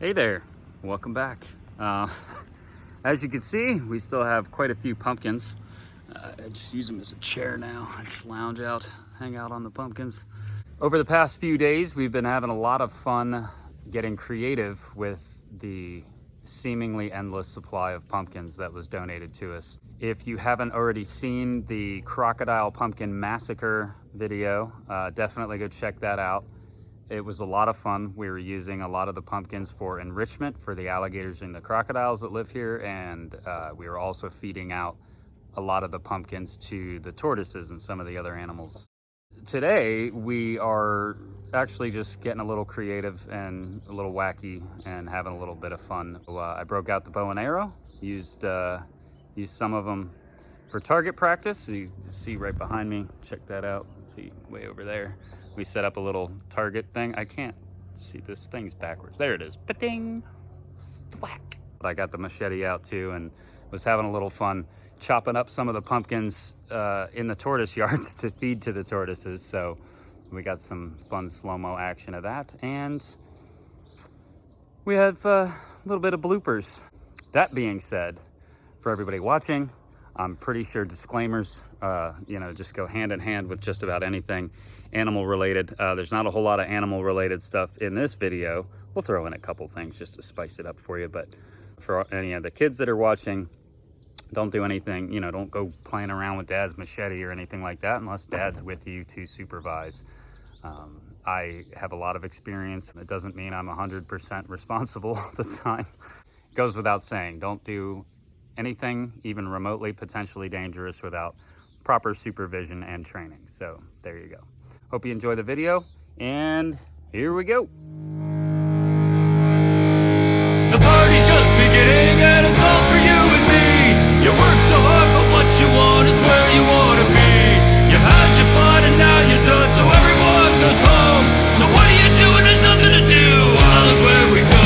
Hey there, welcome back. As you can see, we still have quite a few pumpkins. I just use them as a chair now. I just lounge out, hang out on the pumpkins. Over the past few days, we've been having a lot of fun getting creative with the seemingly endless supply of pumpkins that was donated to us. If you haven't already seen the Crocodile Pumpkin Massacre video, definitely go check that out. It was a lot of fun. We were using a lot of the pumpkins for enrichment for the alligators and the crocodiles that live here, and we were also feeding out a lot of the pumpkins to the tortoises and some of the other animals. Today, we are actually just getting a little creative and a little wacky and having a little bit of fun. I broke out the bow and arrow, used some of them for target practice. You see right behind me, check that out, see way over there. We set up a little target thing. I can't see, this thing's backwards. There it is, ba-ding, thwack. But I got the machete out too and was having a little fun chopping up some of the pumpkins in the tortoise yards to feed to the tortoises. So we got some fun slow-mo action of that. And we have a little bit of bloopers. That being said, for everybody watching, I'm pretty sure disclaimers, just go hand in hand with just about anything animal related. There's not a whole lot of animal related stuff in this video. We'll throw in a couple things just to spice it up for you. But for any of the kids that are watching, don't do anything, don't go playing around with dad's machete or anything like that unless dad's with you to supervise. I have a lot of experience. It doesn't mean I'm 100% responsible all the time. It goes without saying, don't do anything even remotely potentially dangerous without proper supervision and training. So there you go. Hope you enjoy the video, and here we go. The party just beginning, and it's all for you and me. You work so hard, but what you want is where you want to be. You've had your fun and now you're done, so everyone goes home. So what are you doing? There's nothing to do. Well, that's where we go.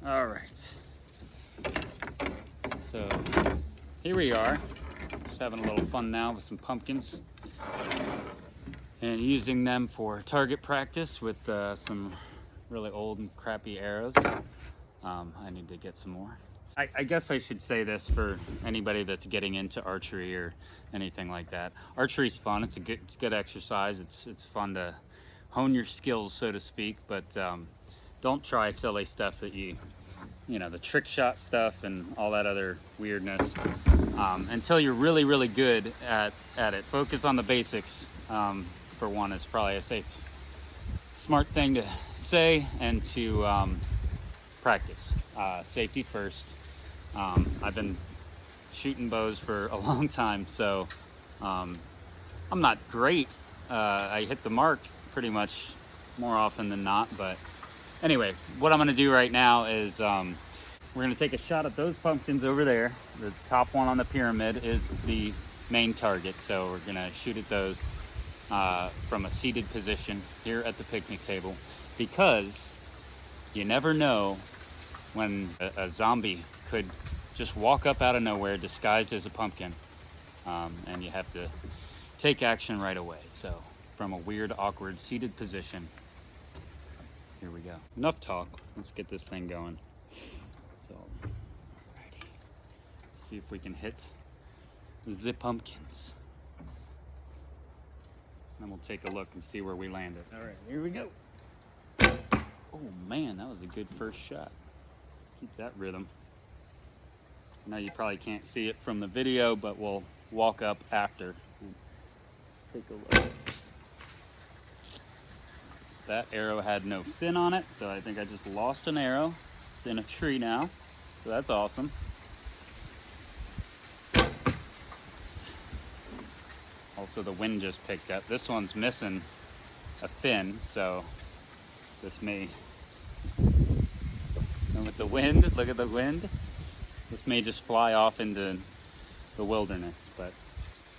All right. So here we are, just having a little fun now with some pumpkins and using them for target practice with some really old and crappy arrows. I need to get some more. I guess I should say this for anybody that's getting into archery or anything like that. Archery's fun. It's good exercise. It's fun to hone your skills, so to speak. But don't try silly stuff that you know, the trick shot stuff and all that other weirdness until you're really, really good at it. Focus on the basics. For one, is probably a smart thing to say, and to practice. Safety first. I've been shooting bows for a long time, so I'm not great. I hit the mark pretty much more often than not, but anyway, what I'm gonna do right now is we're gonna take a shot at those pumpkins over there. The top one on the pyramid is the main target, so we're gonna shoot at those from a seated position here at the picnic table, because you never know when a zombie could just walk up out of nowhere disguised as a pumpkin, and you have to take action right away. So from a weird, awkward seated position, here we go. Enough talk, let's get this thing going. So, alrighty, see if we can hit the pumpkins. Then we'll take a look and see where we landed. All right, here we go. Oh man, that was a good first shot. Keep that rhythm. I know you probably can't see it from the video, but we'll walk up after and take a look. That arrow had no fin on it, so I think I just lost an arrow. It's in a tree now, so that's awesome. Also, the wind just picked up. This one's missing a fin, so this may, and with the wind, look at the wind, this may just fly off into the wilderness, but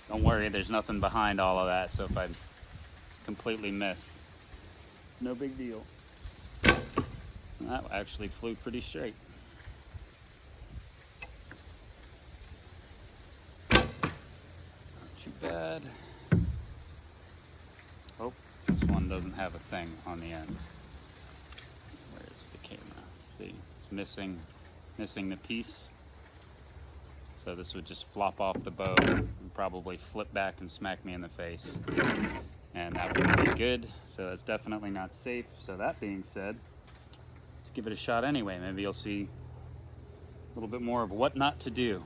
don't worry, there's nothing behind all of that, so if I completely miss, no big deal. That actually flew pretty straight. Too bad. Oh, this one doesn't have a thing on the end. Where's the camera? See, it's missing the piece. So this would just flop off the bow and probably flip back and smack me in the face. And that wouldn't be good, so that's definitely not safe. So that being said, let's give it a shot anyway. Maybe you'll see a little bit more of what not to do.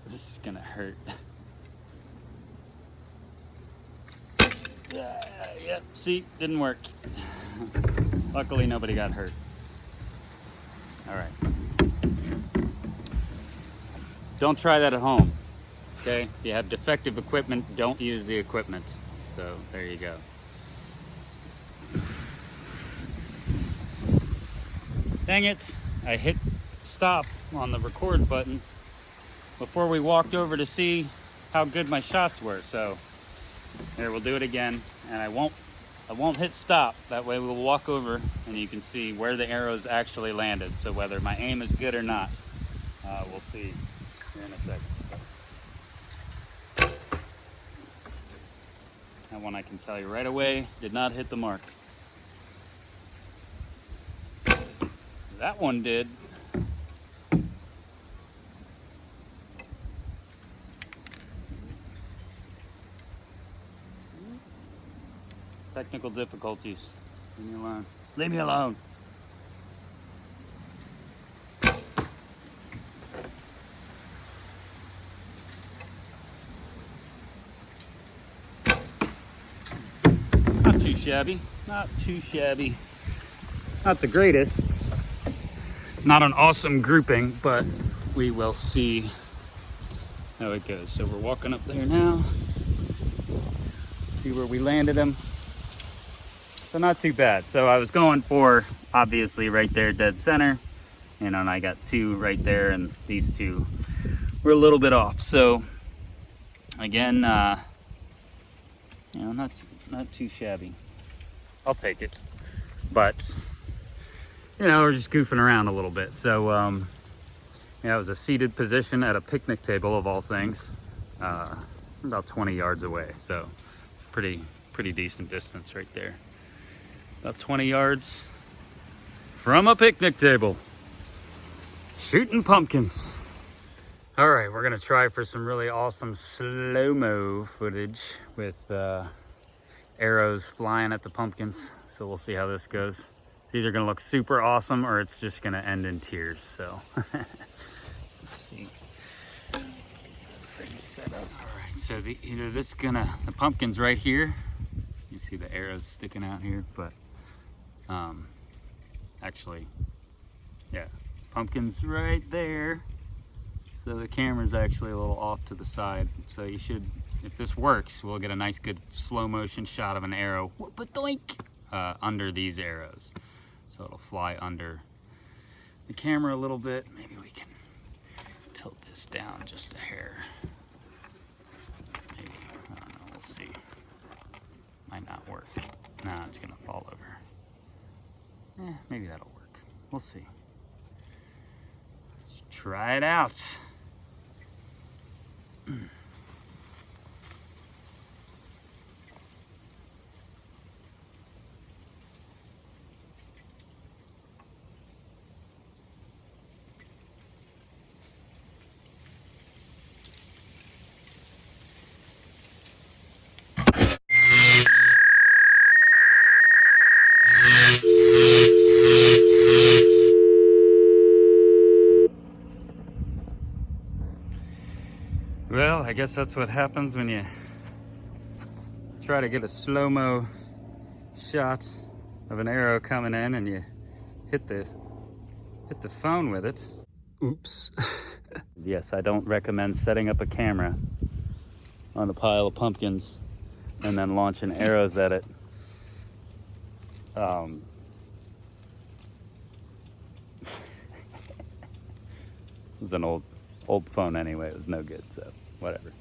This is gonna hurt. Yep, see, didn't work. Luckily, nobody got hurt. All right. Don't try that at home, okay? If you have defective equipment, don't use the equipment. So there you go. Dang it, I hit stop on the record button before we walked over to see how good my shots were. So here, we'll do it again, and I won't hit stop. That way we'll walk over and you can see where the arrows actually landed. So whether my aim is good or not, we'll see here in a second. That one I can tell you right away did not hit the mark. That one did. Technical difficulties. Leave me alone. Leave me alone. Not too shabby. Not too shabby. Not the greatest. Not an awesome grouping, but we will see how it goes. So we're walking up there now. See where we landed him. So not too bad. So I was going for, obviously, right there, dead center. And I got two right there, and these two were a little bit off. So again, you know, not too shabby. I'll take it. But you know, we're just goofing around a little bit. So yeah, it was a seated position at a picnic table of all things, about 20 yards away. So it's a pretty decent distance right there. about 20 yards from a picnic table, shooting pumpkins. All right, we're gonna try for some really awesome slow-mo footage with arrows flying at the pumpkins. So we'll see how this goes. It's either gonna look super awesome or it's just gonna end in tears, so. Let's see. This thing's set up. All right, so the pumpkin's right here. You see the arrows sticking out here, but actually, yeah, pumpkin's right there. So the camera's actually a little off to the side. So you should, if this works, we'll get a nice good slow motion shot of an arrow under these arrows. So it'll fly under the camera a little bit. Maybe we can tilt this down just a hair. Maybe, I don't know, we'll see. Might not work. Nah, it's gonna fall over. Maybe that'll work. We'll see. Let's try it out. Well, I guess that's what happens when you try to get a slow-mo shot of an arrow coming in and you hit the phone with it. Oops. Yes, I don't recommend setting up a camera on a pile of pumpkins and then launching arrows at it. It was an old phone anyway. It was no good, so whatever.